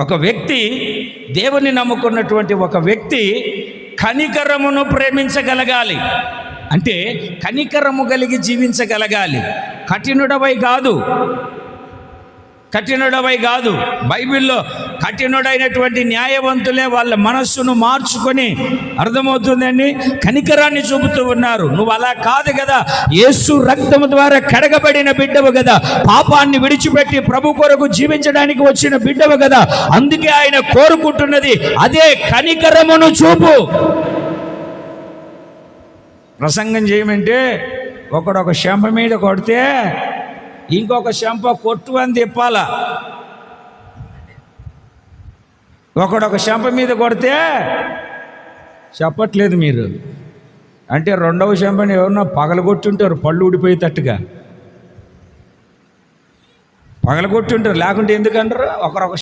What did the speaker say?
ఒక వ్యక్తి, దేవుని నమ్ముకున్నటువంటి ఒక వ్యక్తి కనికరమును ప్రేమించగలగాలి. అంటే కనికరము కలిగి జీవించగలగాలి. కఠినుడవై కాదు. బైబిల్లో కఠినుడైనటువంటి న్యాయవంతులే వాళ్ళ మనస్సును మార్చుకొని, అర్థమవుతుందండి, కనికరాన్ని చూపుతూ ఉన్నారు. నువ్వు అలా కాదు కదా, యేసు రక్తము ద్వారా కడగబడిన బిడ్డవు కదా, పాపాన్ని విడిచిపెట్టి ప్రభు కొరకు జీవించడానికి వచ్చిన బిడ్డవు కదా. అందుకే ఆయన కోరుకుంటున్నది అదే కనికరమును చూపు. ప్రసంగం చేయమంటే ఒకడొక శంప మీద కొడితే ఇంకొక శంప కొట్టు అని తిప్పాల. ఒకడొక శంప మీద కొడితే చెప్పట్లేదు మీరు అంటే రెండవ శంపని ఎవరన్నా పగలగొట్టుంటారు, పళ్ళు ఊడిపోయేటట్టుగా పగలగొట్టుంటారు. లేకుంటే ఎందుకంటారు? ఒకరొక